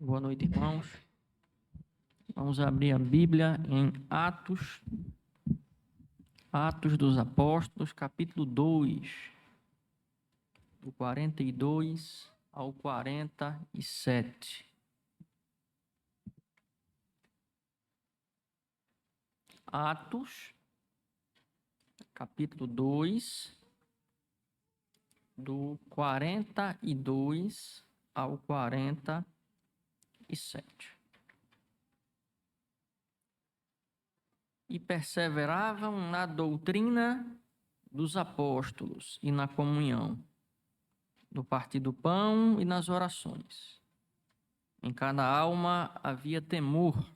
Boa noite, irmãos. Vamos abrir a Bíblia em Atos dos Apóstolos, capítulo 2, do 42 ao 47. Atos, capítulo 2, do 42 ao 47. E perseveravam na doutrina dos apóstolos e na comunhão, no partir do pão e nas orações. Em cada alma havia temor,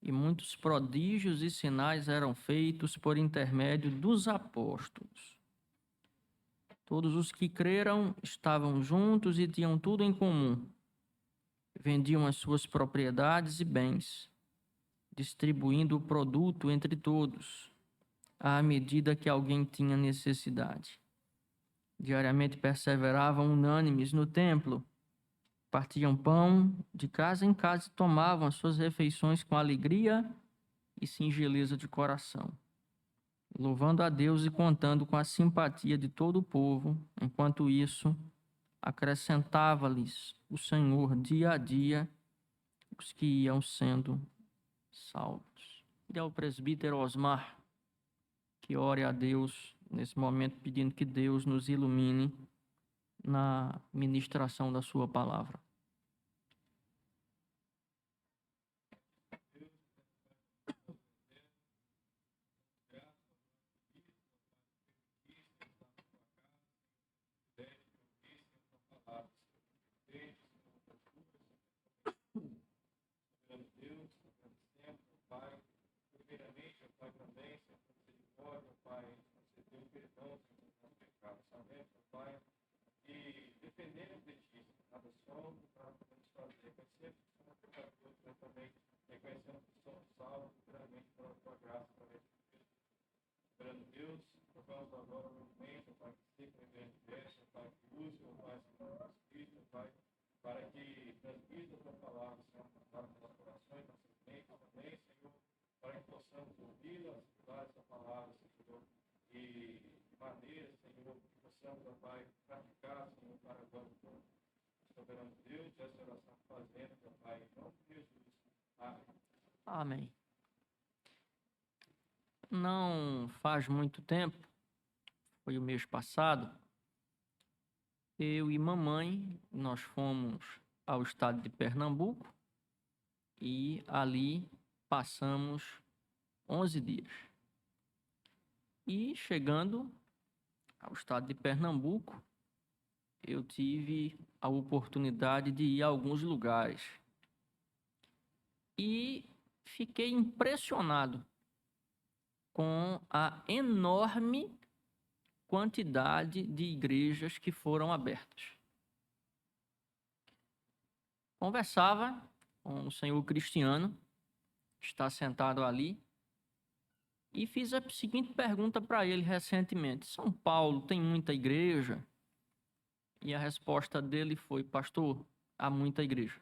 e muitos prodígios e sinais eram feitos por intermédio dos apóstolos. Todos os que creram estavam juntos e tinham tudo em comum. Vendiam as suas propriedades e bens, distribuindo o produto entre todos, à medida que alguém tinha necessidade. Diariamente perseveravam unânimes no templo, partiam pão de casa em casa e tomavam as suas refeições com alegria e singeleza de coração, louvando a Deus e contando com a simpatia de todo o povo. Enquanto isso, acrescentava-lhes o Senhor dia a dia os que iam sendo salvos. E ao presbítero Osmar, que ore a Deus nesse momento, pedindo que Deus nos ilumine na ministração da sua palavra. Amém. Não faz muito tempo, foi o mês passado, eu e mamãe, nós fomos ao estado de Pernambuco e ali passamos 11 dias. E chegando ao estado de Pernambuco, eu tive a oportunidade de ir a alguns lugares e fiquei impressionado com a enorme quantidade de igrejas que foram abertas. Conversava com o senhor Cristiano, que está sentado ali, e fiz a seguinte pergunta para ele recentemente: São Paulo tem muita igreja? E a resposta dele foi: pastor, há muita igreja.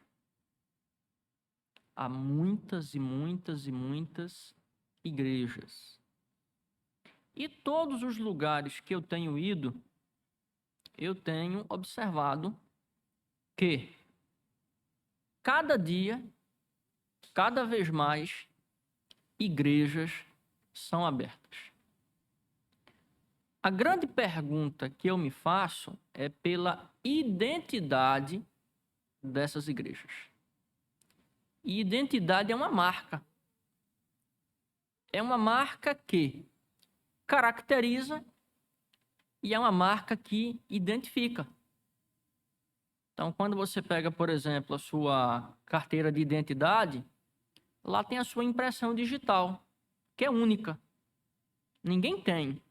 Há muitas e muitas e muitas igrejas. E todos os lugares que eu tenho ido, eu tenho observado que cada dia, cada vez mais, igrejas são abertas. A grande pergunta que eu me faço é pela identidade dessas igrejas. E identidade é uma marca. É uma marca que caracteriza e é uma marca que identifica. Então, quando você pega, por exemplo, a sua carteira de identidade, lá tem a sua impressão digital, que é única. Ninguém tem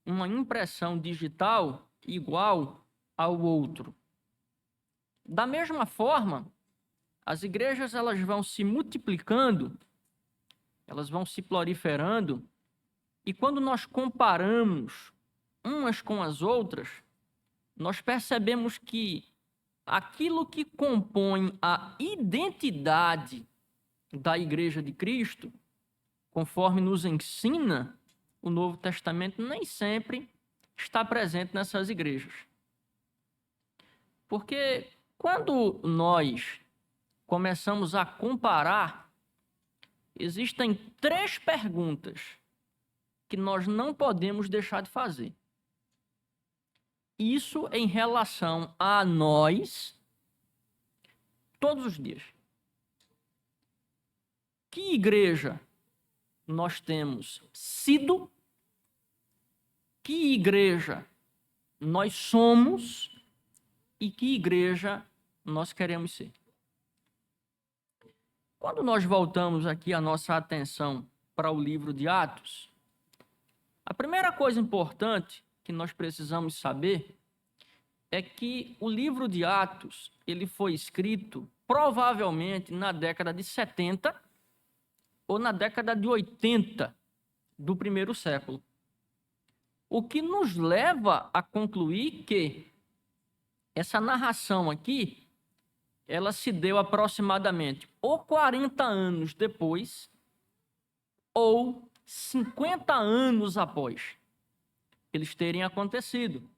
uma impressão digital igual ao outro. Da mesma forma, as igrejas elas vão se multiplicando, elas vão se proliferando, e quando nós comparamos umas com as outras, nós percebemos que aquilo que compõe a identidade da Igreja de Cristo, conforme nos ensina o Novo Testamento, nem sempre está presente nessas igrejas. Porque quando nós começamos a comparar, existem 3 perguntas que nós não podemos deixar de fazer. Isso em relação a nós, todos os dias. Que igreja nós temos sido? Que igreja nós somos? E que igreja nós queremos ser? Quando nós voltamos aqui a nossa atenção para o livro de Atos, a primeira coisa importante que nós precisamos saber é que o livro de Atos, ele foi escrito provavelmente na década de 70 ou na década de 80 do primeiro século. O que nos leva a concluir que essa narração aqui, ela se deu aproximadamente ou 40 anos depois ou 50 anos após eles terem acontecido.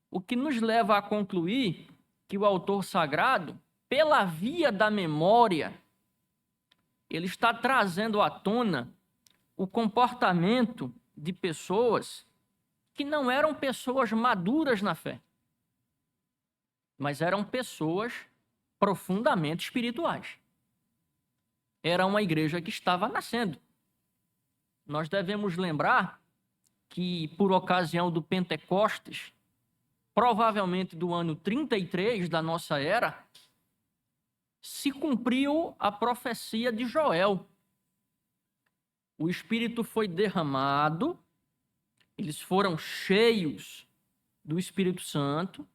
O que nos leva a concluir que o autor sagrado, pela via da memória, ele está trazendo à tona o comportamento de pessoas que não eram pessoas maduras na fé, mas eram pessoas profundamente espirituais. Era uma igreja que estava nascendo. Nós devemos lembrar que, por ocasião do Pentecostes, provavelmente do ano 33 da nossa era, se cumpriu a profecia de Joel. O Espírito foi derramado, eles foram cheios do Espírito Santo,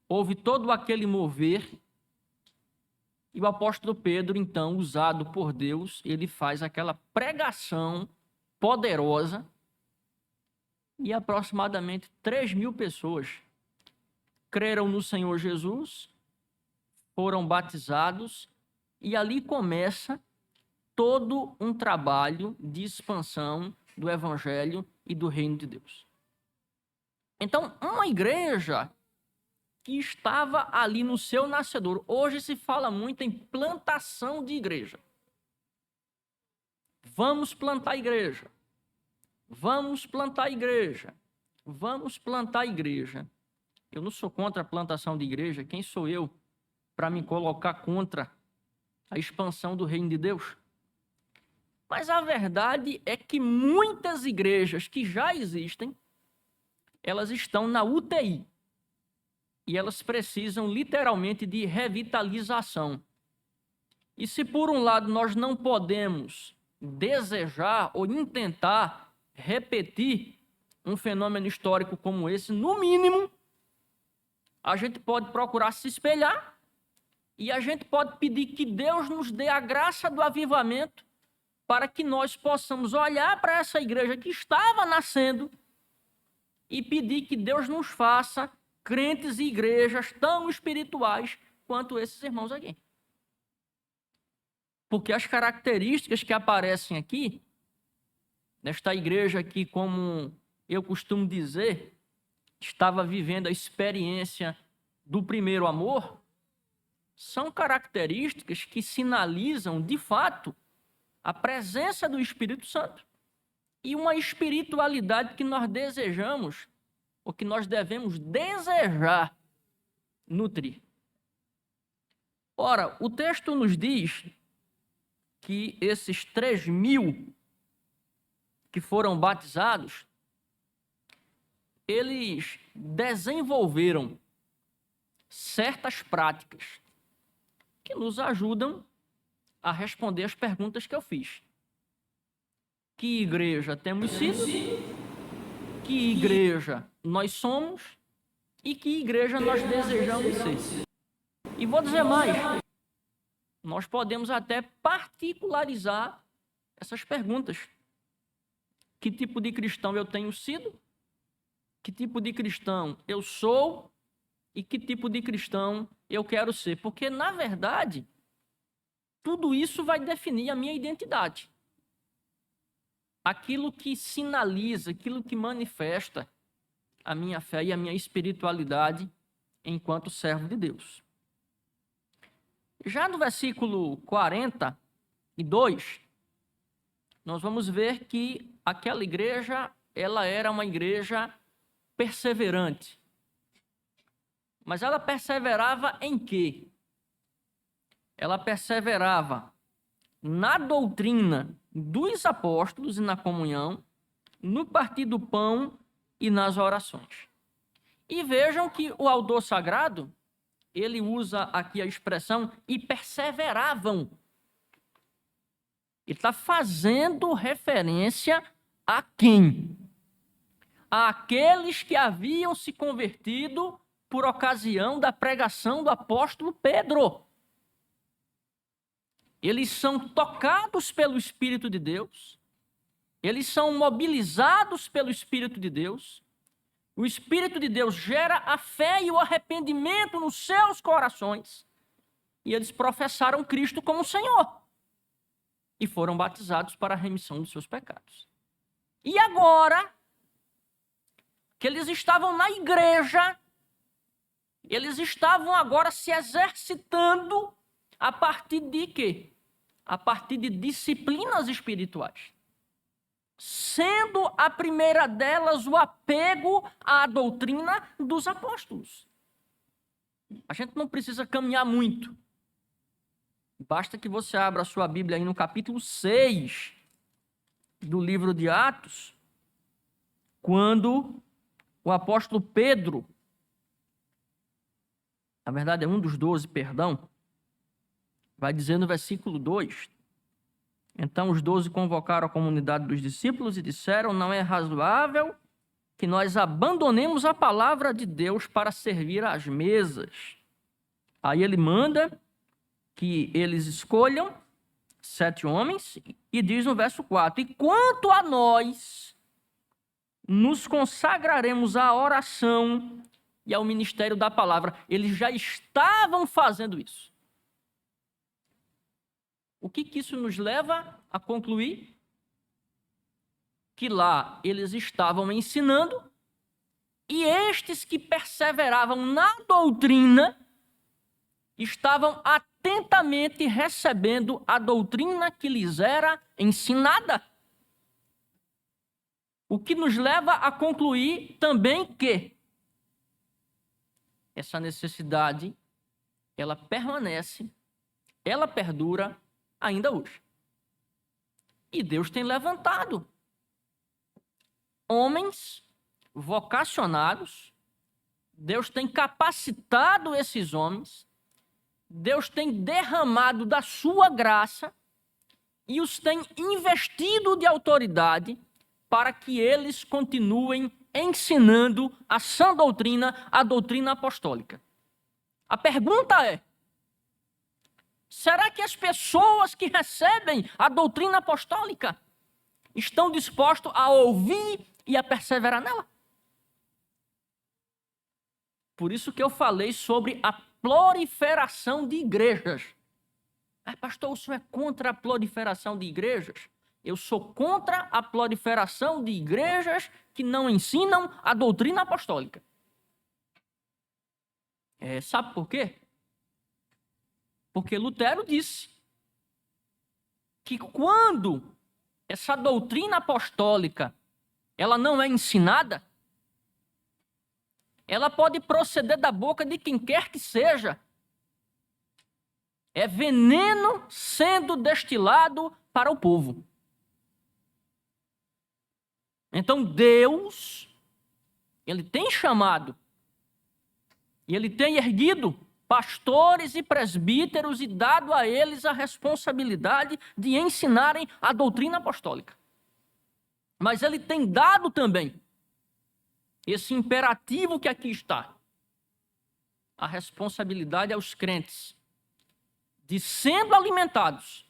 houve todo aquele mover, e o apóstolo Pedro, então, usado por Deus, ele faz aquela pregação poderosa, e aproximadamente 3.000 pessoas creram no Senhor Jesus, foram batizados, e ali começa todo um trabalho de expansão do Evangelho e do Reino de Deus. Então, uma igreja que estava ali no seu nascedor. Hoje se fala muito em plantação de igreja. Vamos plantar igreja. Vamos plantar igreja. Vamos plantar igreja. Eu não sou contra a plantação de igreja. Quem sou eu para me colocar contra a expansão do reino de Deus? Mas a verdade é que muitas igrejas que já existem, elas estão na UTI. E elas precisam literalmente de revitalização. E se por um lado nós não podemos desejar ou intentar repetir um fenômeno histórico como esse, no mínimo, a gente pode procurar se espelhar e a gente pode pedir que Deus nos dê a graça do avivamento para que nós possamos olhar para essa igreja que estava nascendo e pedir que Deus nos faça crentes e igrejas tão espirituais quanto esses irmãos aqui. Porque as características que aparecem aqui, nesta igreja aqui, como eu costumo dizer, estava vivendo a experiência do primeiro amor, são características que sinalizam, de fato, a presença do Espírito Santo e uma espiritualidade que nós desejamos, ou que nós devemos desejar nutrir. Ora, o texto nos diz que esses 3.000 que foram batizados, eles desenvolveram certas práticas que nos ajudam a responder as perguntas que eu fiz. Que igreja temos sido? Que igreja nós somos? E que igreja nós desejamos ser? E vou dizer mais, nós podemos até particularizar essas perguntas. Que tipo de cristão eu tenho sido? Que tipo de cristão eu sou? e que tipo de cristão eu quero ser. Porque, na verdade, tudo isso vai definir a minha identidade. Aquilo que sinaliza, aquilo que manifesta a minha fé e a minha espiritualidade enquanto servo de Deus. Já no versículo 42, nós vamos ver que aquela igreja, ela era uma igreja perseverante. Mas ela perseverava em quê? Ela perseverava na doutrina dos apóstolos e na comunhão, no partir do pão e nas orações. E vejam que o autor sagrado, ele usa aqui a expressão e perseveravam. Ele está fazendo referência a quem? Àqueles que haviam se convertido por ocasião da pregação do apóstolo Pedro. Eles são tocados pelo Espírito de Deus, eles são mobilizados pelo Espírito de Deus. O Espírito de Deus gera a fé e o arrependimento nos seus corações. E eles professaram Cristo como Senhor. E foram batizados para a remissão dos seus pecados. E agora, que eles estavam na igreja, eles estavam agora se exercitando a partir de quê? A partir de disciplinas espirituais. Sendo a primeira delas o apego à doutrina dos apóstolos. A gente não precisa caminhar muito. Basta que você abra a sua Bíblia aí no capítulo 6 do livro de Atos, quando o apóstolo Pedro, na verdade é um dos 12, perdão, vai dizer no versículo 2, então os 12 convocaram a comunidade dos discípulos e disseram: não é razoável que nós abandonemos a palavra de Deus para servir às mesas. Aí ele manda que eles escolham 7 homens e diz no verso 4: e quanto a nós, nos consagraremos à oração e ao ministério da palavra. Eles já estavam fazendo isso. O que isso nos leva a concluir? Que lá eles estavam ensinando e estes que perseveravam na doutrina estavam atentamente recebendo a doutrina que lhes era ensinada. O que nos leva a concluir também que essa necessidade, ela permanece, ela perdura ainda hoje. E Deus tem levantado homens vocacionados, Deus tem capacitado esses homens, Deus tem derramado da sua graça e os tem investido de autoridade para que eles continuem ensinando a sã doutrina, a doutrina apostólica. A pergunta é: será que as pessoas que recebem a doutrina apostólica estão dispostos a ouvir e a perseverar nela? Por isso que eu falei sobre a proliferação de igrejas. Pastor, o senhor é contra a proliferação de igrejas? Eu sou contra a proliferação de igrejas que não ensinam a doutrina apostólica. Sabe por quê? Porque Lutero disse que quando essa doutrina apostólica ela não é ensinada, ela pode proceder da boca de quem quer que seja. É veneno sendo destilado para o povo. Então Deus, ele tem chamado e ele tem erguido pastores e presbíteros e dado a eles a responsabilidade de ensinarem a doutrina apostólica. Mas ele tem dado também esse imperativo que aqui está. A responsabilidade aos crentes de, sendo alimentados,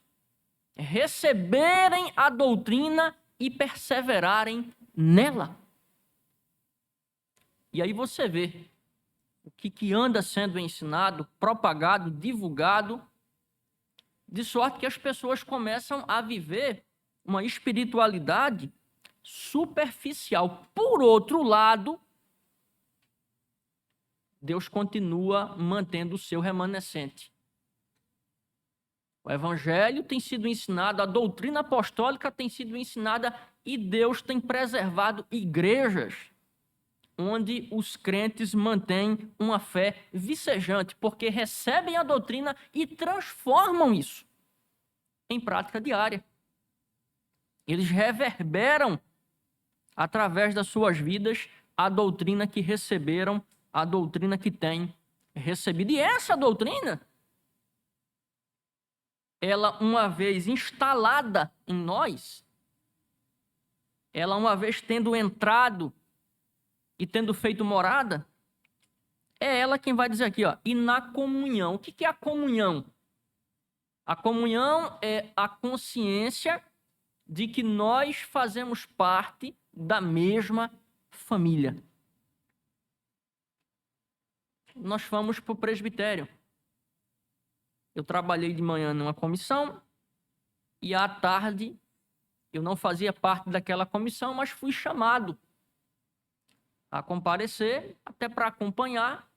receberem a doutrina e perseverarem nela. E aí você vê o que anda sendo ensinado, propagado, divulgado, de sorte que as pessoas começam a viver uma espiritualidade superficial. Por outro lado, Deus continua mantendo o seu remanescente. O evangelho tem sido ensinado, a doutrina apostólica tem sido ensinada e Deus tem preservado igrejas onde os crentes mantêm uma fé vicejante, porque recebem a doutrina e transformam isso em prática diária. Eles reverberam, através das suas vidas, a doutrina que receberam, a doutrina que têm recebido. E essa doutrina, ela uma vez instalada em nós, ela uma vez tendo entrado e tendo feito morada, é ela quem vai dizer aqui, ó, e na comunhão. O que é a comunhão? A comunhão é a consciência de que nós fazemos parte da mesma família. Nós fomos para o presbitério. Eu trabalhei de manhã numa comissão e à tarde eu não fazia parte daquela comissão, mas fui chamado a comparecer até para acompanhar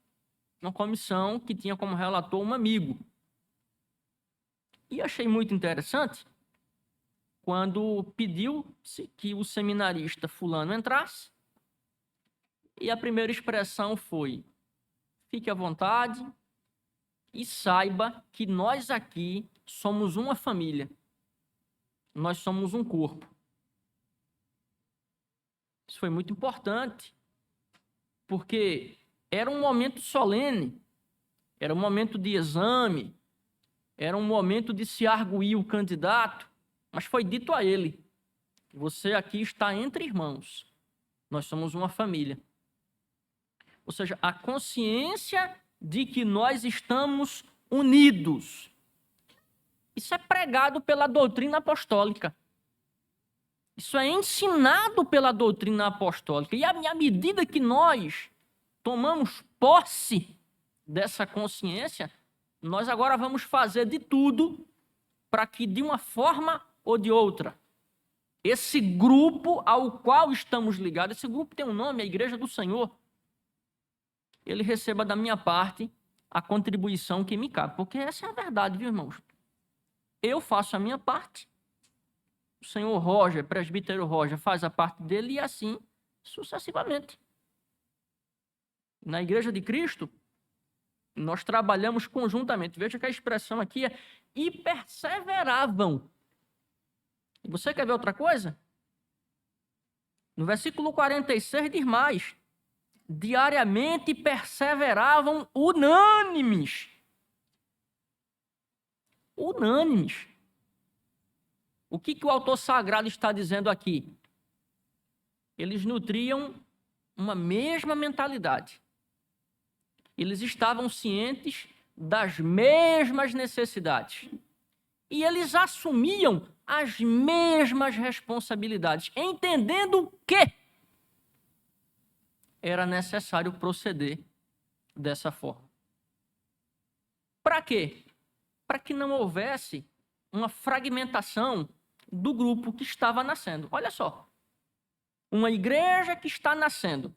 uma comissão que tinha como relator um amigo. E achei muito interessante quando pediu-se que o seminarista fulano entrasse e a primeira expressão foi: fique à vontade e saiba que nós aqui somos uma família. Nós somos um corpo. Isso foi muito importante, porque era um momento solene, era um momento de exame, era um momento de se arguir o candidato, mas foi dito a ele: você aqui está entre irmãos, nós somos uma família. Ou seja, a consciência de que nós estamos unidos. Isso é pregado pela doutrina apostólica. Isso é ensinado pela doutrina apostólica. E à medida que nós tomamos posse dessa consciência, nós agora vamos fazer de tudo para que, de uma forma ou de outra, esse grupo ao qual estamos ligados, esse grupo tem um nome, a Igreja do Senhor, ele receba da minha parte a contribuição que me cabe. Porque essa é a verdade, viu, irmãos? Eu faço a minha parte, o senhor Roger, presbítero Roger, faz a parte dele e assim sucessivamente. Na Igreja de Cristo, nós trabalhamos conjuntamente. Veja que a expressão aqui é e perseveravam. E você quer ver outra coisa? No versículo 46 diz mais: diariamente perseveravam unânimes. Unânimes. O que o autor sagrado está dizendo aqui? Eles nutriam uma mesma mentalidade. Eles estavam cientes das mesmas necessidades. E eles assumiam as mesmas responsabilidades, entendendo que era necessário proceder dessa forma. Para quê? Para que não houvesse uma fragmentação do grupo que estava nascendo. Olha só, uma igreja que está nascendo,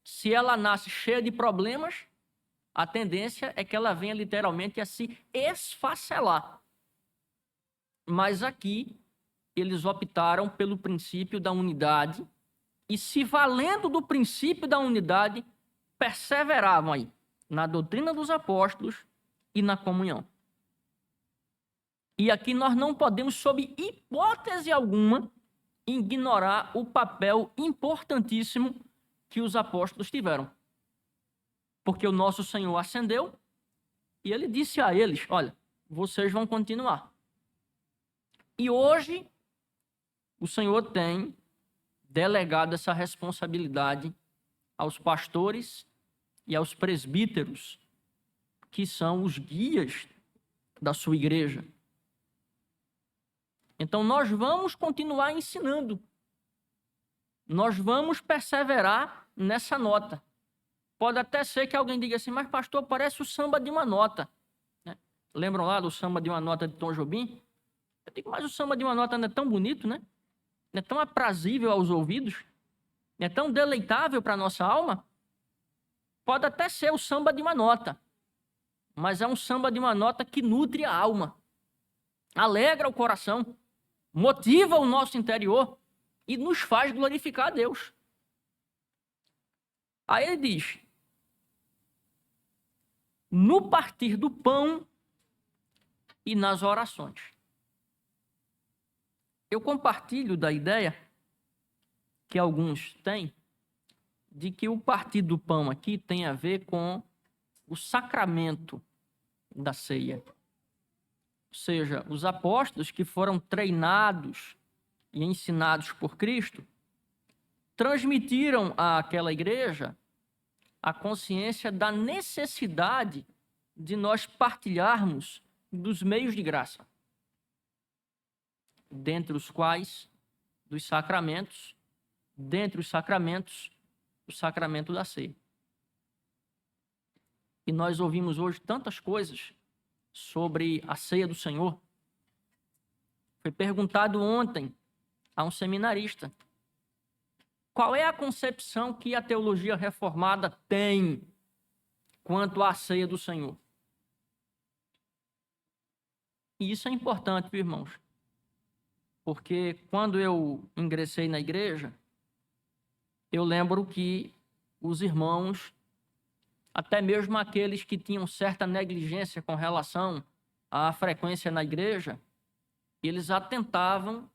se ela nasce cheia de problemas, a tendência é que ela venha literalmente a se esfacelar. Mas aqui, eles optaram pelo princípio da unidade e, se valendo do princípio da unidade, perseveravam aí na doutrina dos apóstolos e na comunhão. E aqui nós não podemos, sob hipótese alguma, ignorar o papel importantíssimo que os apóstolos tiveram. Porque o nosso Senhor ascendeu e ele disse a eles: olha, vocês vão continuar. E hoje o Senhor tem delegado essa responsabilidade aos pastores e aos presbíteros, que são os guias da sua igreja. Então nós vamos continuar ensinando. Nós vamos perseverar nessa nota. Pode até ser que alguém diga assim, mas pastor, parece o samba de uma nota. Né? Lembram lá do samba de uma nota de Tom Jobim? Eu digo, mas o samba de uma nota não é tão bonito, né? Não é tão aprazível aos ouvidos? Não é tão deleitável para a nossa alma? Pode até ser o samba de uma nota, mas é um samba de uma nota que nutre a alma, alegra o coração, motiva o nosso interior e nos faz glorificar a Deus. Aí ele diz, no partir do pão e nas orações. Eu compartilho da ideia que alguns têm de que o partir do pão aqui tem a ver com o sacramento da ceia. Ou seja, os apóstolos que foram treinados e ensinados por Cristo transmitiram àquela igreja a consciência da necessidade de nós partilharmos dos meios de graça, dentre os quais dos sacramentos, dentre os sacramentos, o sacramento da ceia. E nós ouvimos hoje tantas coisas sobre a ceia do Senhor. Foi perguntado ontem a um seminarista qual é a concepção que a teologia reformada tem quanto à ceia do Senhor. E isso é importante, irmãos, porque quando eu ingressei na igreja, eu lembro que os irmãos, até mesmo aqueles que tinham certa negligência com relação à frequência na igreja, eles atentavam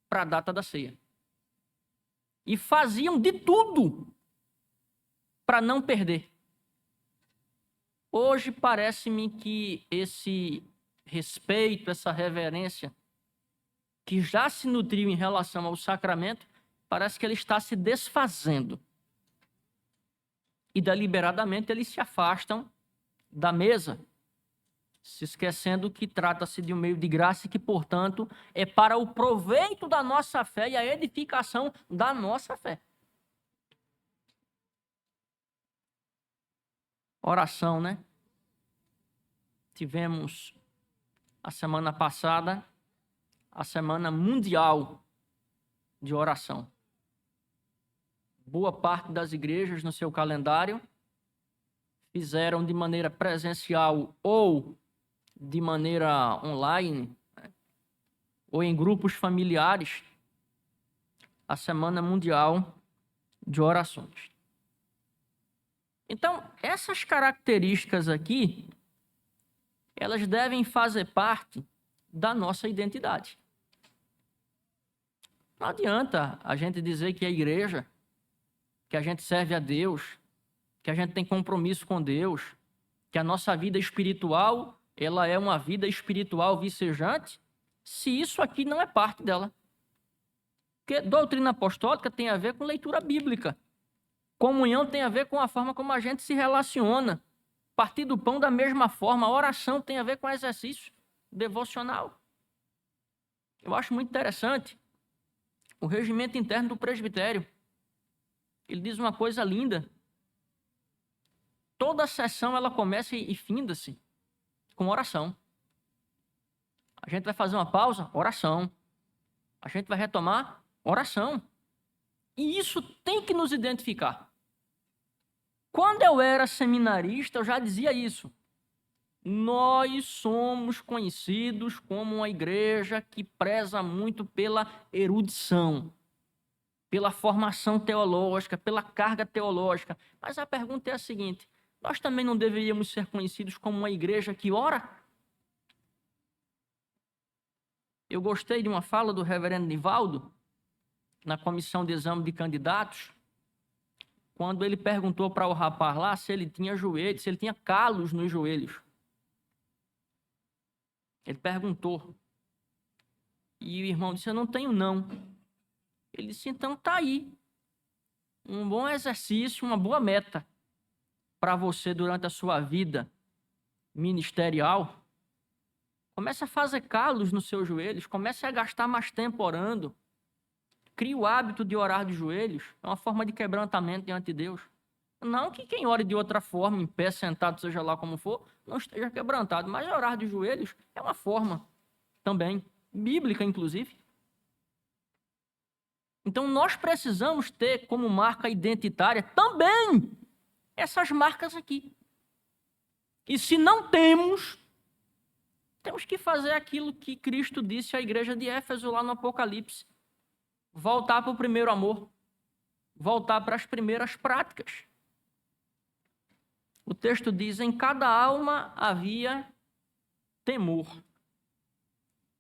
para a data da ceia. E faziam de tudo para não perder. Hoje parece-me que esse respeito, essa reverência, que já se nutriu em relação ao sacramento, parece que ele está se desfazendo. E deliberadamente eles se afastam da mesa, se esquecendo que trata-se de um meio de graça e que, portanto, é para o proveito da nossa fé e a edificação da nossa fé. Oração, né? Tivemos a semana passada a Semana Mundial de Oração. Boa parte das igrejas no seu calendário fizeram de maneira presencial ou de maneira online, né, ou em grupos familiares, a Semana Mundial de Orações. Então, essas características aqui, elas devem fazer parte da nossa identidade. Não adianta a gente dizer que é igreja, que a gente serve a Deus, que a gente tem compromisso com Deus, que a nossa vida espiritual, ela é uma vida espiritual vicejante, se isso aqui não é parte dela. Porque doutrina apostólica tem a ver com leitura bíblica. Comunhão tem a ver com a forma como a gente se relaciona. Partir do pão da mesma forma. A oração tem a ver com exercício devocional. Eu acho muito interessante o regimento interno do presbitério. Ele diz uma coisa linda. Toda sessão ela começa e finda-se com oração. A gente vai fazer uma pausa? Oração. A gente vai retomar? Oração. E isso tem que nos identificar. Quando eu era seminarista, eu já dizia isso. Nós somos conhecidos como uma igreja que preza muito pela erudição, pela formação teológica, pela carga teológica. Mas a pergunta é a seguinte: nós também não deveríamos ser conhecidos como uma igreja que ora? Eu gostei de uma fala do reverendo Nivaldo, na comissão de exame de candidatos, quando ele perguntou para o rapaz lá se ele tinha joelhos, se ele tinha calos nos joelhos. Ele perguntou. E o irmão disse: eu não tenho, não. Ele disse: então tá aí. Um bom exercício, uma boa meta para você durante a sua vida ministerial. Comece a fazer calos nos seus joelhos, comece a gastar mais tempo orando. Crie o hábito de orar de joelhos, é uma forma de quebrantamento diante de Deus. Não que quem ore de outra forma, em pé, sentado, seja lá como for, não esteja quebrantado. Mas orar de joelhos é uma forma também, bíblica, inclusive. Então, nós precisamos ter como marca identitária também essas marcas aqui. E se não temos, temos que fazer aquilo que Cristo disse à igreja de Éfeso lá no Apocalipse. Voltar para o primeiro amor. Voltar para as primeiras práticas. O texto diz: em cada alma havia temor.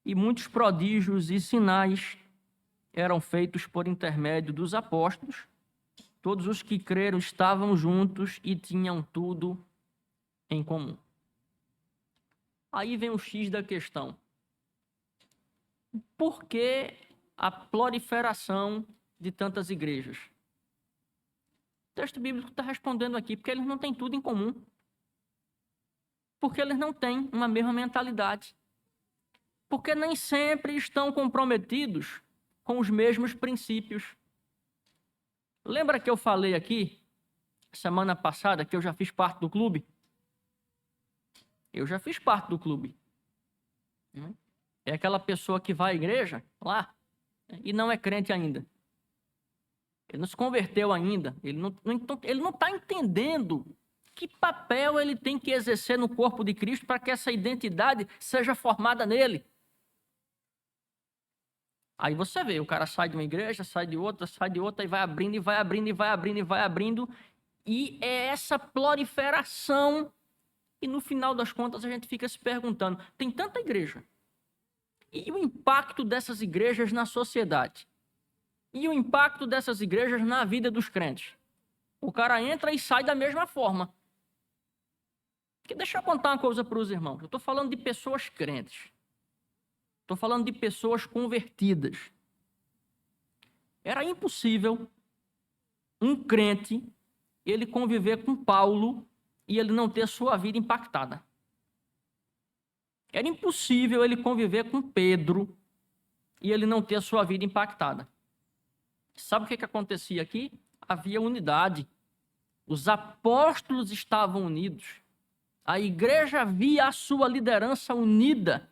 E muitos prodígios e sinais eram feitos por intermédio dos apóstolos. Todos os que creram estavam juntos e tinham tudo em comum. Aí vem o X da questão. Por que a proliferação de tantas igrejas? O texto bíblico está respondendo aqui, porque eles não têm tudo em comum. Porque eles não têm uma mesma mentalidade. Porque nem sempre estão comprometidos com os mesmos princípios. Lembra que eu falei aqui, semana passada, que eu já fiz parte do clube? Eu já fiz parte do clube. É aquela pessoa que vai à igreja, lá, e não é crente ainda. Ele não se converteu ainda. Ele não está entendendo que papel ele tem que exercer no corpo de Cristo para que essa identidade seja formada nele. Aí você vê, o cara sai de uma igreja, sai de outra, e vai abrindo, e vai abrindo, e vai abrindo, e vai abrindo. E é essa proliferação. E no final das contas a gente fica se perguntando, tem tanta igreja. E o impacto dessas igrejas na sociedade? E o impacto dessas igrejas na vida dos crentes? O cara entra e sai da mesma forma. Porque deixa eu contar uma coisa para os irmãos. Eu estou falando de pessoas crentes. Estou falando de pessoas convertidas. Era impossível um crente ele conviver com Paulo e ele não ter sua vida impactada. Era impossível ele conviver com Pedro e ele não ter sua vida impactada. Sabe o que acontecia aqui? Havia unidade. Os apóstolos estavam unidos. A igreja via a sua liderança unida.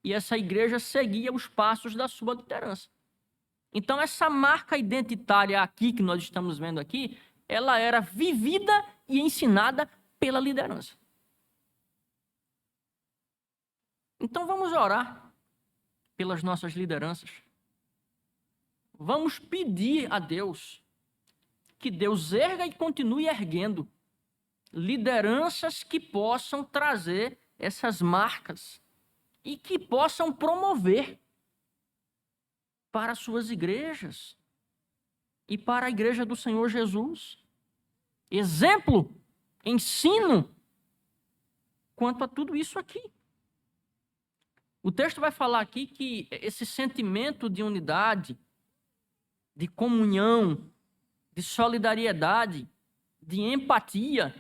E essa igreja seguia os passos da sua liderança. Então, essa marca identitária aqui, que nós estamos vendo aqui, ela era vivida e ensinada pela liderança. Então, vamos orar pelas nossas lideranças. Vamos pedir a Deus que Deus erga e continue erguendo lideranças que possam trazer essas marcas e que possam promover para suas igrejas e para a igreja do Senhor Jesus exemplo, ensino quanto a tudo isso aqui. O texto vai falar aqui que esse sentimento de unidade, de comunhão, de solidariedade, de empatia.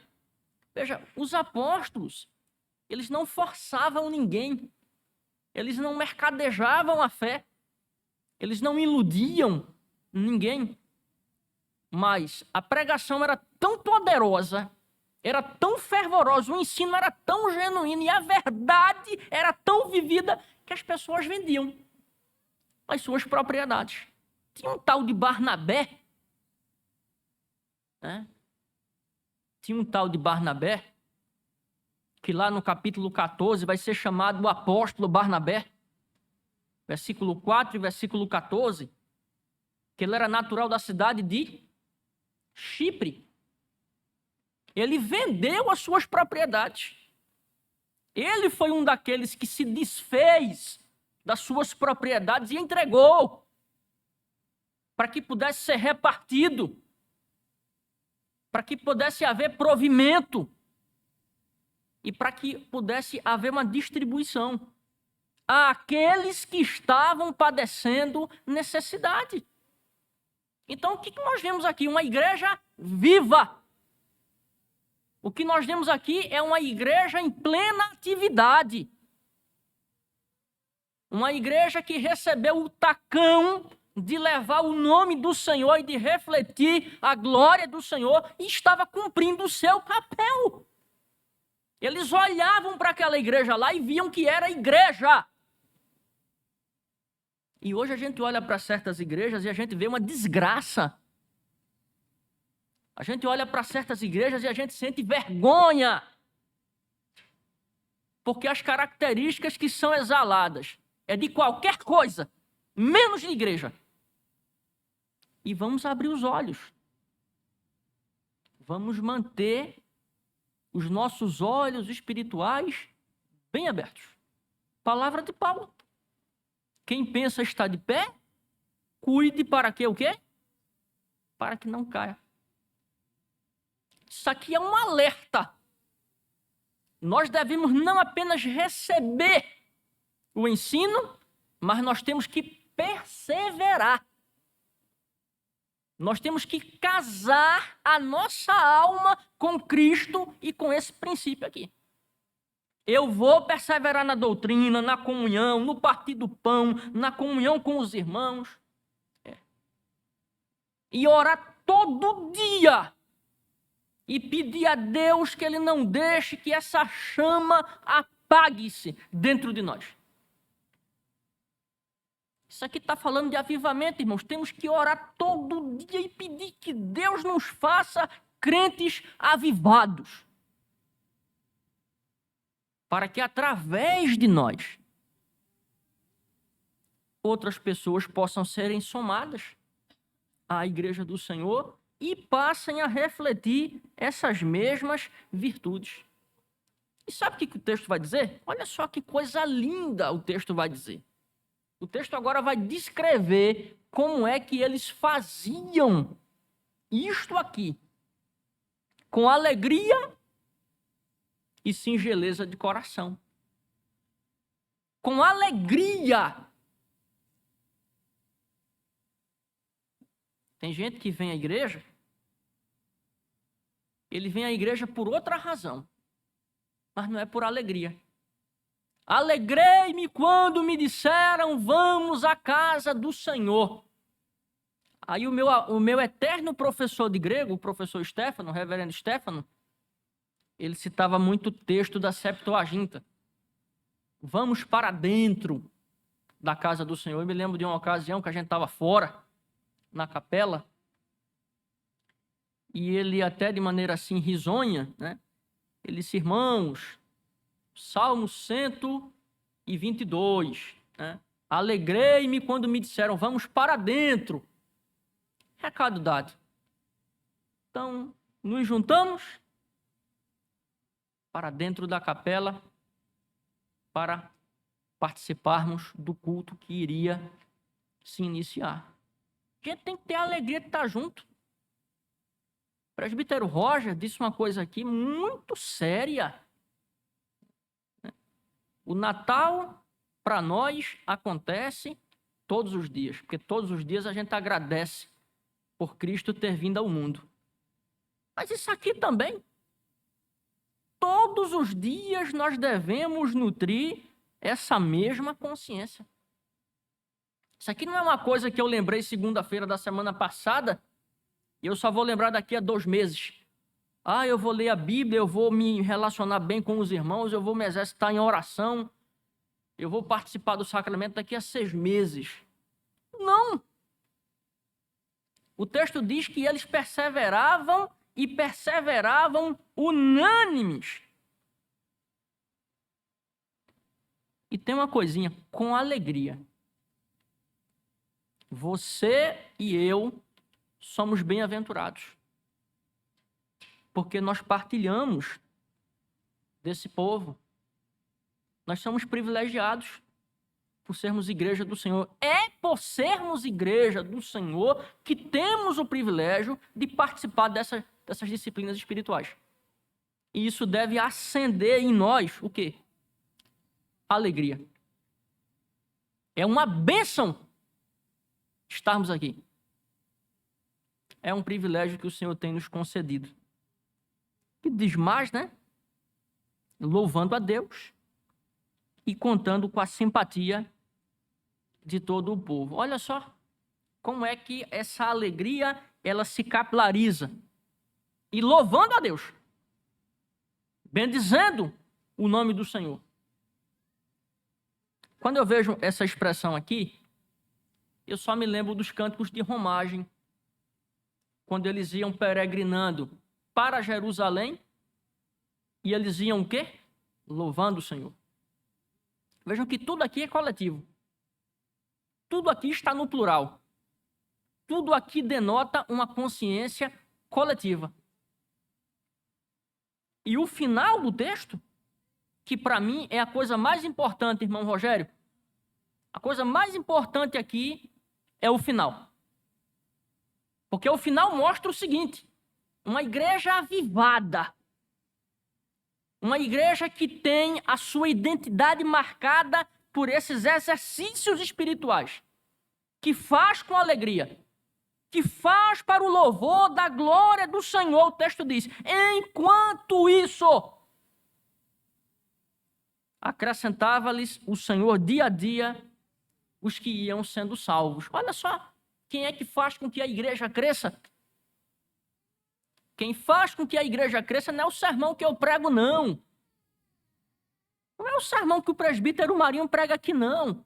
Veja, os apóstolos, eles não forçavam ninguém. Eles não mercadejavam a fé. Eles não iludiam ninguém. Mas a pregação era tão poderosa, era tão fervorosa, o ensino era tão genuíno e a verdade era tão vivida que as pessoas vendiam as suas propriedades. Tinha um tal de Barnabé, né? Tinha um tal de Barnabé, que lá no capítulo 14 vai ser chamado o apóstolo Barnabé, versículo 4 e versículo 14, que ele era natural da cidade de Chipre. Ele vendeu as suas propriedades. Ele foi um daqueles que se desfez das suas propriedades e entregou para que pudesse ser repartido, para que pudesse haver provimento e para que pudesse haver uma distribuição àqueles que estavam padecendo necessidade. Então, o que nós vemos aqui? Uma igreja viva. O que nós vemos aqui é uma igreja em plena atividade. Uma igreja que recebeu o tacão de levar o nome do Senhor e de refletir a glória do Senhor, e estava cumprindo o seu papel. Eles olhavam para aquela igreja lá e viam que era igreja. E hoje a gente olha para certas igrejas e a gente vê uma desgraça. A gente olha para certas igrejas e a gente sente vergonha. Porque as características que são exaladas é de qualquer coisa, menos de igreja. E vamos abrir os olhos. Vamos manter os nossos olhos espirituais bem abertos. Palavra de Paulo. Quem pensa estar de pé, cuide para que o quê? Para que não caia. Isso aqui é um alerta. Nós devemos não apenas receber o ensino, mas nós temos que perseverar. Nós temos que casar a nossa alma com Cristo e com esse princípio aqui. Eu vou perseverar na doutrina, na comunhão, no partir do pão, na comunhão com os irmãos. E orar todo dia. E pedir a Deus que Ele não deixe que essa chama apague-se dentro de nós. Isso aqui está falando de avivamento, irmãos. Temos que orar todo dia e pedir que Deus nos faça crentes avivados. Para que através de nós, outras pessoas possam serem somadas à igreja do Senhor e passem a refletir essas mesmas virtudes. E sabe o que o texto vai dizer? Olha só que coisa linda o texto vai dizer. O texto agora vai descrever como é que eles faziam isto aqui, com alegria e singeleza de coração. Com alegria. Tem gente que vem à igreja, ele vem à igreja por outra razão, mas não é por alegria. Alegrei-me quando me disseram, vamos à casa do Senhor. Aí o meu eterno professor de grego, o professor Stefano, o reverendo Stefano, ele citava muito o texto da Septuaginta. Vamos para dentro da casa do Senhor. Eu me lembro de uma ocasião que a gente estava fora, na capela, e ele até de maneira assim risonha, né? Ele disse, irmãos, Salmo 122, né? Alegrei-me quando me disseram, vamos para dentro. Recado dado. Então, nos juntamos para dentro da capela para participarmos do culto que iria se iniciar. A gente tem que ter a alegria de estar junto. O presbítero Roger disse uma coisa aqui muito séria. O Natal, para nós, acontece todos os dias, porque todos os dias a gente agradece por Cristo ter vindo ao mundo. Mas isso aqui também. Todos os dias nós devemos nutrir essa mesma consciência. Isso aqui não é uma coisa que eu lembrei segunda-feira da semana passada e eu só vou lembrar daqui a 2 meses. Eu vou ler a Bíblia, eu vou me relacionar bem com os irmãos, eu vou me exercitar em oração, eu vou participar do sacramento daqui a 6 meses. Não! O texto diz que eles perseveravam e perseveravam unânimes. E tem uma coisinha, com alegria. Você e eu somos bem-aventurados, porque nós partilhamos desse povo. Nós somos privilegiados por sermos igreja do Senhor. É por sermos igreja do Senhor que temos o privilégio de participar dessas disciplinas espirituais. E isso deve acender em nós o quê? Alegria. É uma bênção estarmos aqui. É um privilégio que o Senhor tem nos concedido. E diz mais, né? Louvando a Deus e contando com a simpatia de todo o povo. Olha só, como é que essa alegria ela se capilariza? E louvando a Deus, bendizendo o nome do Senhor. Quando eu vejo essa expressão aqui, eu só me lembro dos cânticos de romagem, quando eles iam peregrinando para Jerusalém, e eles iam o quê? Louvando o Senhor. Vejam que tudo aqui é coletivo. Tudo aqui está no plural. Tudo aqui denota uma consciência coletiva. E o final do texto, que para mim é a coisa mais importante, irmão Rogério, a coisa mais importante aqui é o final. Porque o final mostra o seguinte: uma igreja avivada, uma igreja que tem a sua identidade marcada por esses exercícios espirituais, que faz com alegria, que faz para o louvor da glória do Senhor. O texto diz: enquanto isso, acrescentava-lhes o Senhor dia a dia os que iam sendo salvos. Olha só, quem é que faz com que a igreja cresça? Quem faz com que a igreja cresça não é o sermão que eu prego, não. Não é o sermão que o presbítero Marinho prega aqui, não.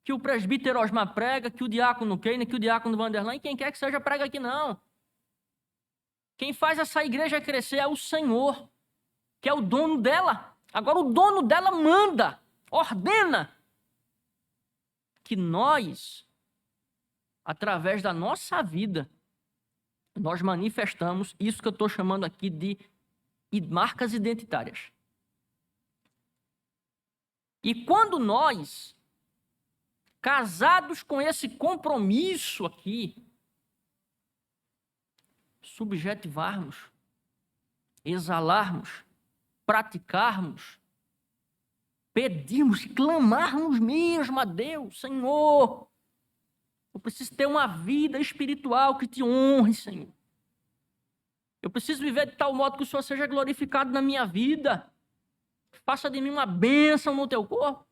Que o presbítero Osmar prega, que o diácono Keina, que o diácono Vanderlan, quem quer que seja, prega aqui, não. Quem faz essa igreja crescer é o Senhor, que é o dono dela. Agora o dono dela manda, ordena que nós, através da nossa vida, nós manifestamos isso que eu estou chamando aqui de marcas identitárias. E quando nós, casados com esse compromisso aqui, subjetivarmos, exalarmos, praticarmos, pedirmos, clamarmos mesmo a Deus: Senhor, eu preciso ter uma vida espiritual que te honre, Senhor. Eu preciso viver de tal modo que o Senhor seja glorificado na minha vida. Faça de mim uma bênção no teu corpo.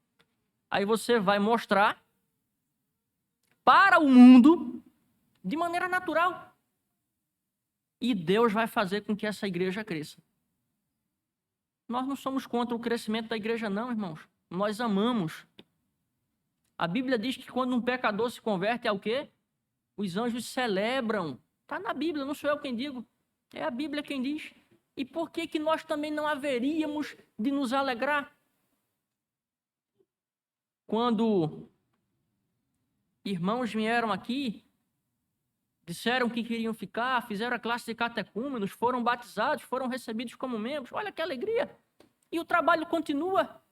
Aí você vai mostrar para o mundo de maneira natural. E Deus vai fazer com que essa igreja cresça. Nós não somos contra o crescimento da igreja, não, irmãos. Nós amamos. A Bíblia diz que quando um pecador se converte, é o quê? Os anjos celebram. Está na Bíblia, não sou eu quem digo. É a Bíblia quem diz. E por que nós também não haveríamos de nos alegrar? Quando irmãos vieram aqui, disseram que queriam ficar, fizeram a classe de catecúmenos, foram batizados, foram recebidos como membros. Olha que alegria! E o trabalho continua.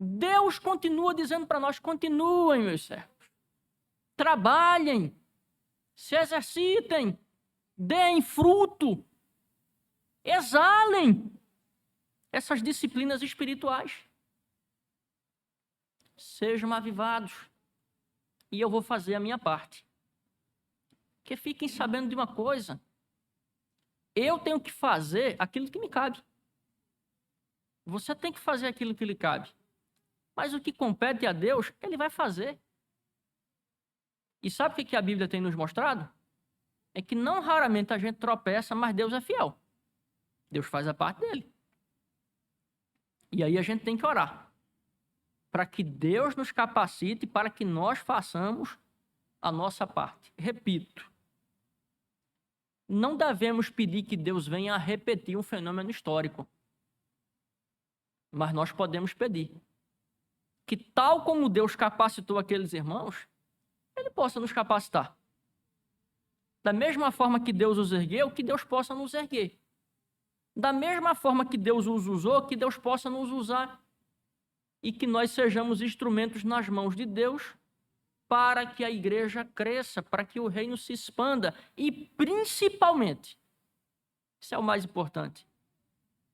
Deus continua dizendo para nós: continuem, meus servos. Trabalhem, se exercitem, deem fruto, exalem essas disciplinas espirituais. Sejam avivados. E eu vou fazer a minha parte. Que fiquem sabendo de uma coisa: eu tenho que fazer aquilo que me cabe. Você tem que fazer aquilo que lhe cabe. Mas o que compete a Deus, Ele vai fazer. E sabe o que a Bíblia tem nos mostrado? É que não raramente a gente tropeça, mas Deus é fiel. Deus faz a parte dele. E aí a gente tem que orar para que Deus nos capacite, para que nós façamos a nossa parte. Repito, não devemos pedir que Deus venha a repetir um fenômeno histórico. Mas nós podemos pedir que, tal como Deus capacitou aqueles irmãos, Ele possa nos capacitar. Da mesma forma que Deus os ergueu, que Deus possa nos erguer. Da mesma forma que Deus os usou, que Deus possa nos usar. E que nós sejamos instrumentos nas mãos de Deus para que a igreja cresça, para que o reino se expanda e, principalmente, isso é o mais importante,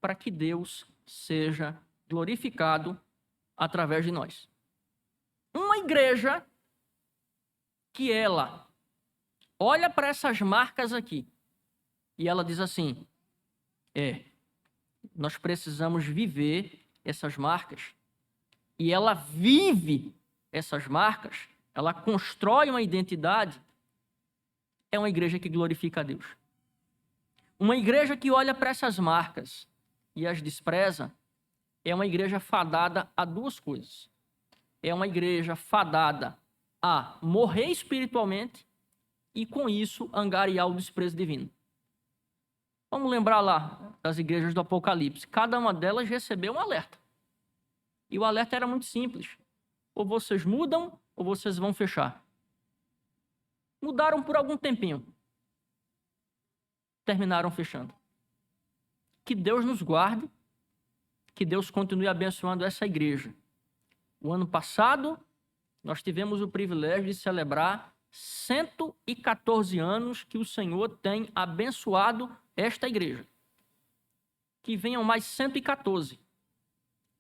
para que Deus seja glorificado através de nós. Uma igreja que ela olha para essas marcas aqui e ela diz assim: nós precisamos viver essas marcas, e ela vive essas marcas, ela constrói uma identidade, é uma igreja que glorifica a Deus. Uma igreja que olha para essas marcas e as despreza é uma igreja fadada a duas coisas. É uma igreja fadada a morrer espiritualmente e, com isso, angariar o desprezo divino. Vamos lembrar lá das igrejas do Apocalipse. Cada uma delas recebeu um alerta. E o alerta era muito simples. Ou vocês mudam, ou vocês vão fechar. Mudaram por algum tempinho. Terminaram fechando. Que Deus nos guarde, que Deus continue abençoando essa igreja. O ano passado, nós tivemos o privilégio de celebrar 114 anos que o Senhor tem abençoado esta igreja. Que venham mais 114.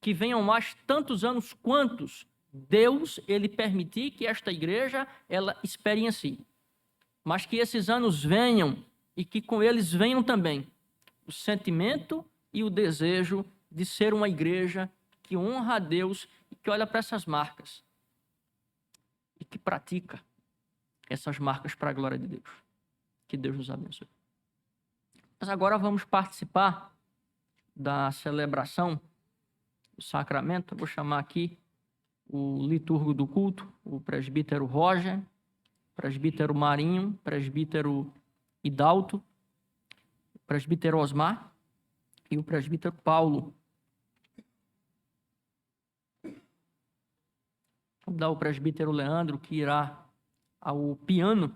Que venham mais tantos anos quantos Deus, ele permitir que esta igreja, ela experiencie. Mas que esses anos venham e que com eles venham também o sentimento e o desejo de ser uma igreja que honra a Deus e que olha para essas marcas e que pratica essas marcas para a glória de Deus. Que Deus nos abençoe. Mas agora vamos participar da celebração do sacramento. Eu vou chamar aqui o liturgo do culto, o presbítero Roger, presbítero Marinho, presbítero Hidalto, presbítero Osmar e o presbítero Paulo. Vou dar o presbítero Leandro, que irá ao piano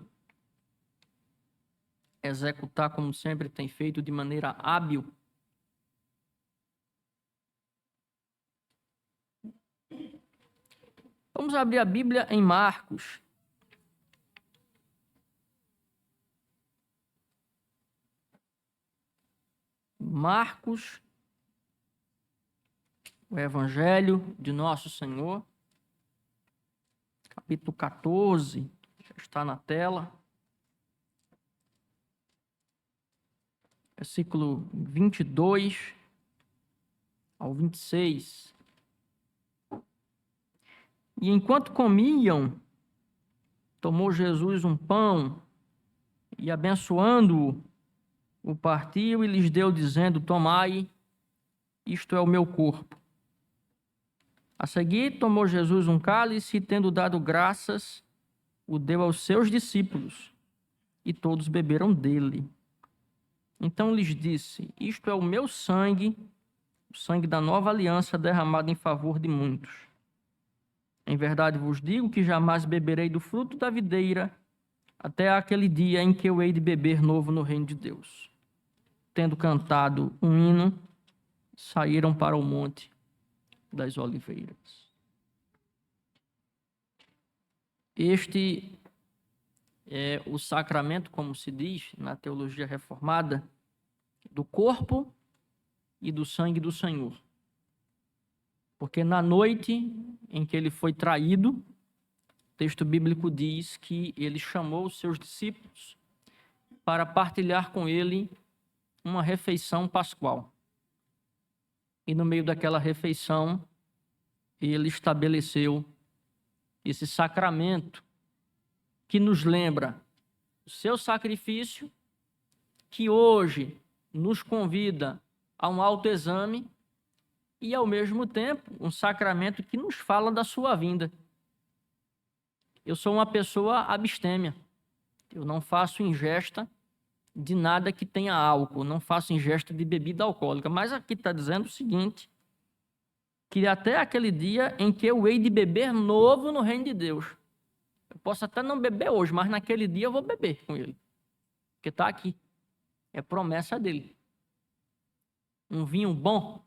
executar, como sempre tem feito, de maneira hábil. Vamos abrir a Bíblia em Marcos. Marcos, o Evangelho de Nosso Senhor, capítulo 14, já está na tela. Versículo 22 ao 26. E enquanto comiam, tomou Jesus um pão e, abençoando-o, o partiu e lhes deu, dizendo: tomai, isto é o meu corpo. A seguir, tomou Jesus um cálice e, tendo dado graças, o deu aos seus discípulos, e todos beberam dele. Então lhes disse: isto é o meu sangue, o sangue da nova aliança derramado em favor de muitos. Em verdade vos digo que jamais beberei do fruto da videira, até aquele dia em que eu hei de beber novo no reino de Deus. Tendo cantado um hino, saíram para o Monte das Oliveiras. Este é o sacramento, como se diz na teologia reformada, do corpo e do sangue do Senhor. Porque na noite em que ele foi traído, o texto bíblico diz que ele chamou os seus discípulos para partilhar com ele uma refeição pascual. E no meio daquela refeição, ele estabeleceu esse sacramento que nos lembra o seu sacrifício, que hoje nos convida a um autoexame e, ao mesmo tempo, um sacramento que nos fala da sua vinda. Eu sou uma pessoa abstêmia. Eu não faço ingesta de nada que tenha álcool, não faço ingesta de bebida alcoólica. Mas aqui está dizendo o seguinte, que até aquele dia em que eu hei de beber novo no reino de Deus. Eu posso até não beber hoje, mas naquele dia eu vou beber com ele. Porque está aqui. É promessa dele. Um vinho bom.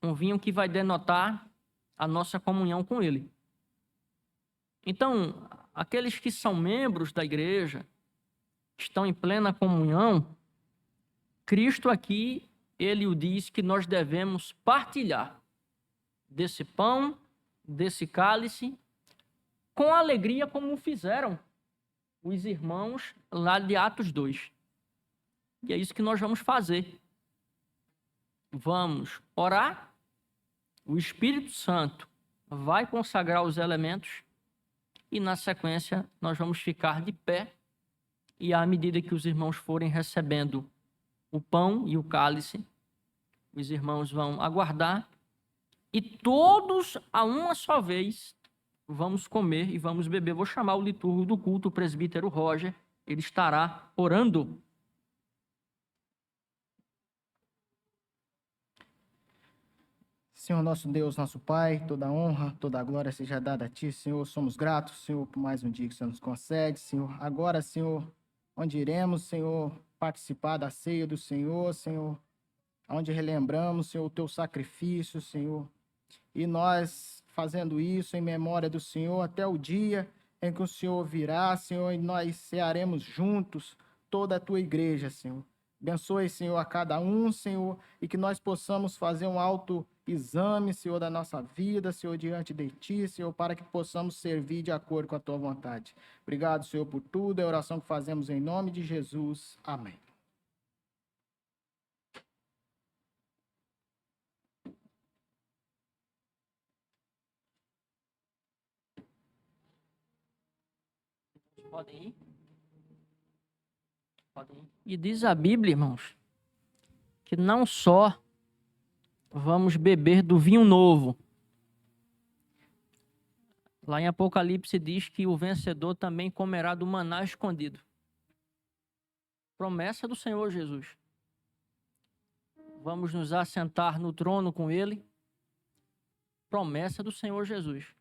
Um vinho que vai denotar a nossa comunhão com ele. Então, aqueles que são membros da igreja, estão em plena comunhão, Cristo aqui, ele o diz que nós devemos partilhar desse pão, desse cálice, com alegria como fizeram os irmãos lá de Atos 2. E é isso que nós vamos fazer. Vamos orar, o Espírito Santo vai consagrar os elementos e, na sequência, nós vamos ficar de pé e, à medida que os irmãos forem recebendo o pão e o cálice, os irmãos vão aguardar e todos, a uma só vez, vamos comer e vamos beber. Vou chamar o liturgo do culto, o presbítero Roger, ele estará orando. Senhor nosso Deus, nosso Pai, toda a honra, toda a glória seja dada a Ti, Senhor. Somos gratos, Senhor, por mais um dia que o Senhor nos concede, Senhor. Agora, Senhor, onde iremos, Senhor, participar da ceia do Senhor, Senhor, onde relembramos, Senhor, o Teu sacrifício, Senhor. E nós, fazendo isso em memória do Senhor, até o dia em que o Senhor virá, Senhor, e nós cearemos juntos toda a Tua igreja, Senhor. Abençoe, Senhor, a cada um, Senhor, e que nós possamos fazer um autoexame, Senhor, da nossa vida, Senhor, diante de Ti, Senhor, para que possamos servir de acordo com a Tua vontade. Obrigado, Senhor, por tudo. É a oração que fazemos em nome de Jesus. Amém. Podem ir? Podem ir. E diz a Bíblia, irmãos, que não só vamos beber do vinho novo. Lá em Apocalipse diz que o vencedor também comerá do maná escondido. Promessa do Senhor Jesus. Vamos nos assentar no trono com Ele. Promessa do Senhor Jesus.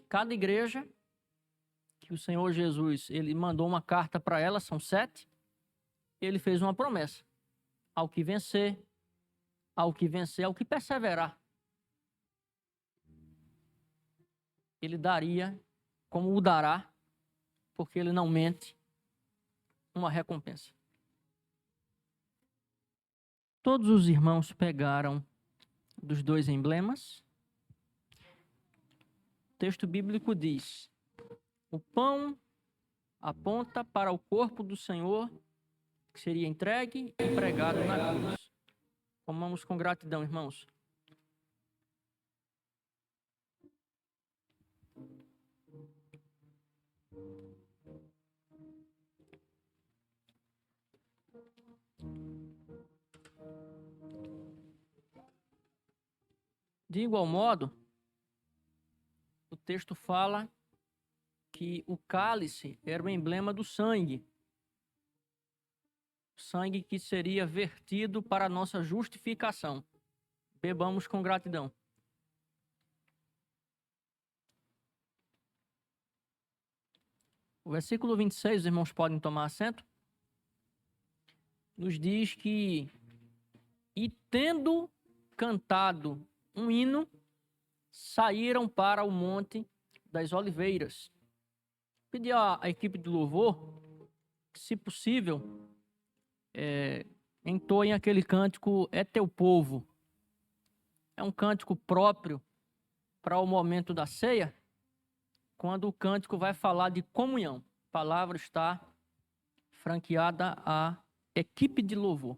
Cada igreja que o Senhor Jesus, ele mandou uma carta para ela, são 7, ele fez uma promessa. Ao que vencer, ao que perseverar, ele daria, como o dará, porque ele não mente, uma recompensa. Todos os irmãos pegaram dos 2 emblemas. O texto bíblico diz: o pão aponta para o corpo do Senhor, que seria entregue e pregado na cruz. Comamos com gratidão, irmãos. De igual modo, o texto fala que o cálice era o emblema do sangue. Sangue que seria vertido para a nossa justificação. Bebamos com gratidão. O versículo 26, os irmãos podem tomar assento, nos diz que, e tendo cantado um hino, saíram para o Monte das Oliveiras. Pedi à equipe de louvor que, se possível, entoem aquele cântico É Teu Povo. É um cântico próprio para o momento da ceia, quando o cântico vai falar de comunhão. A palavra está franqueada à equipe de louvor.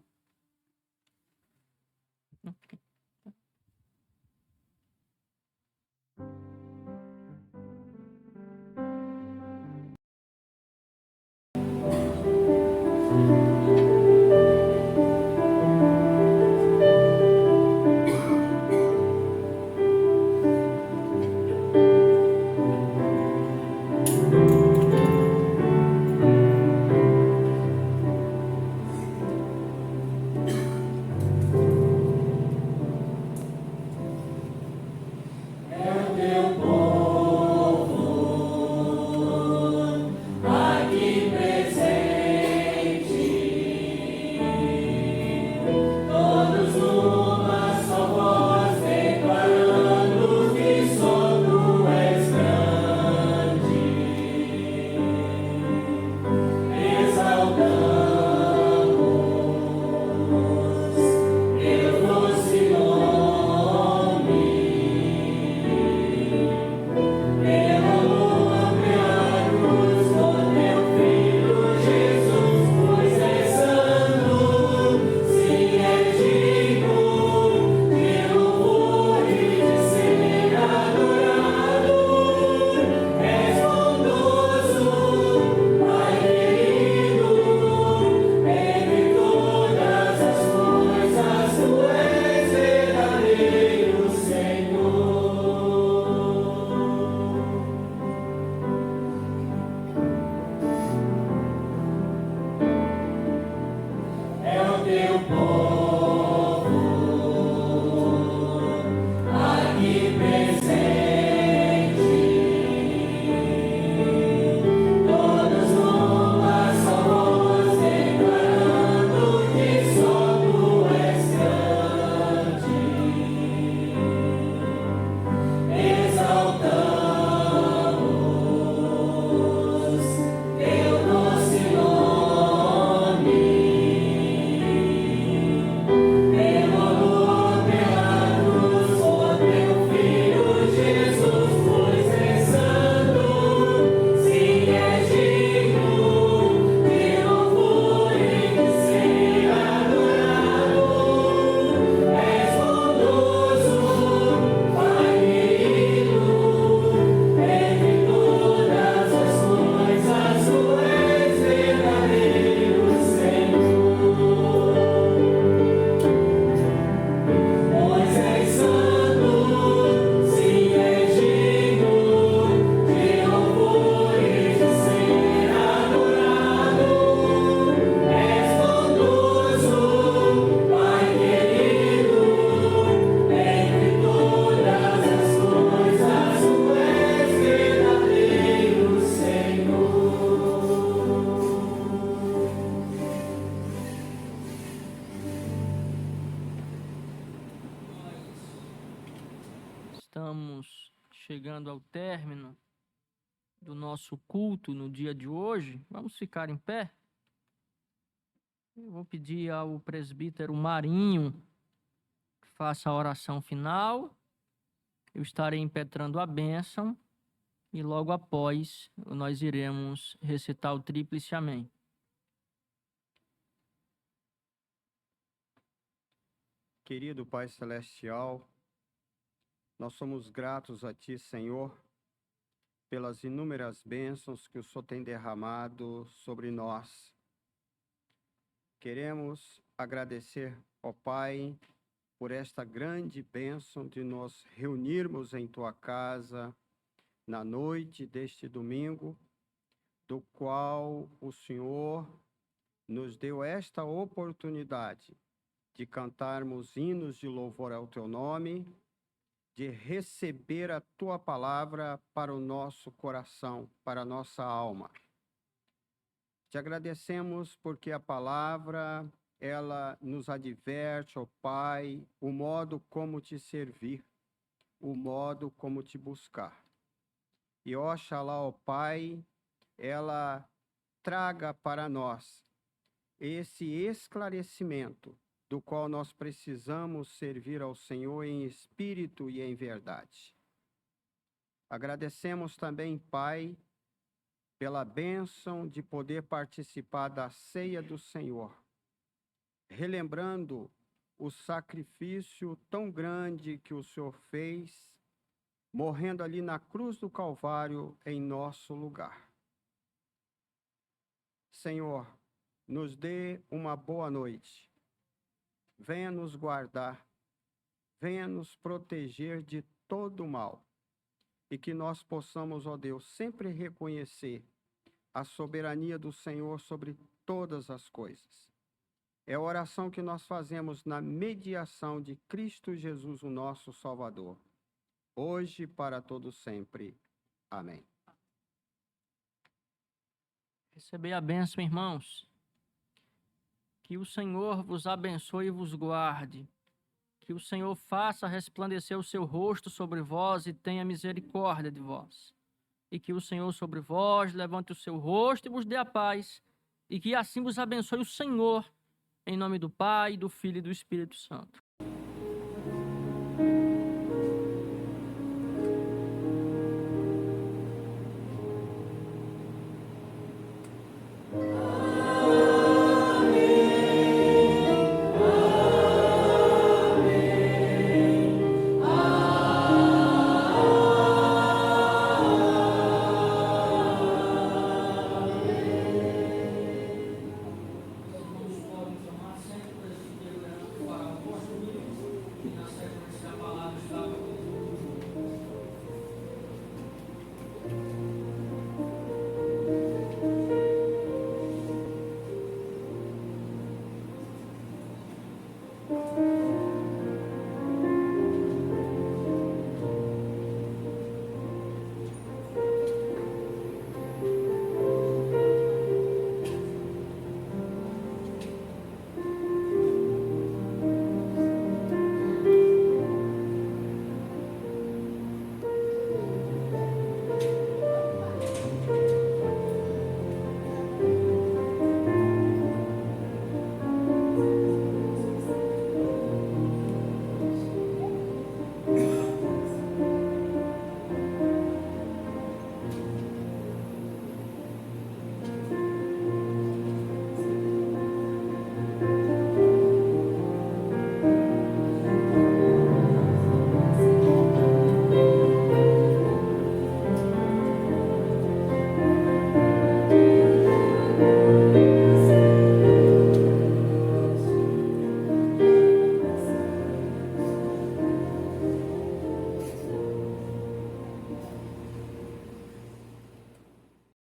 chegando ao término do nosso culto no dia de hoje. Vamos ficar em pé? Eu vou pedir ao presbítero Marinho que faça a oração final. Eu estarei impetrando a bênção e logo após nós iremos recitar o tríplice amém. Querido Pai Celestial, nós somos gratos a Ti, Senhor, pelas inúmeras bênçãos que o Senhor tem derramado sobre nós. Queremos agradecer, ó Pai, por esta grande bênção de nos reunirmos em Tua casa na noite deste domingo, do qual o Senhor nos deu esta oportunidade de cantarmos hinos de louvor ao Teu nome, de receber a Tua palavra para o nosso coração, para a nossa alma. Te agradecemos porque a palavra, ela nos adverte, ó Pai, o modo como Te servir, o modo como Te buscar. E oxalá, ó Pai, ela traga para nós esse esclarecimento do qual nós precisamos servir ao Senhor em espírito e em verdade. Agradecemos também, Pai, pela bênção de poder participar da ceia do Senhor, relembrando o sacrifício tão grande que o Senhor fez, morrendo ali na cruz do Calvário em nosso lugar. Senhor, nos dê uma boa noite. Venha nos guardar, venha nos proteger de todo o mal, e que nós possamos, ó Deus, sempre reconhecer a soberania do Senhor sobre todas as coisas. É a oração que nós fazemos na mediação de Cristo Jesus, o nosso Salvador, hoje e para todo sempre. Amém. Recebei a bênção, irmãos. Que o Senhor vos abençoe e vos guarde. Que o Senhor faça resplandecer o seu rosto sobre vós e tenha misericórdia de vós. E que o Senhor sobre vós levante o seu rosto e vos dê a paz. E que assim vos abençoe o Senhor, em nome do Pai, do Filho e do Espírito Santo.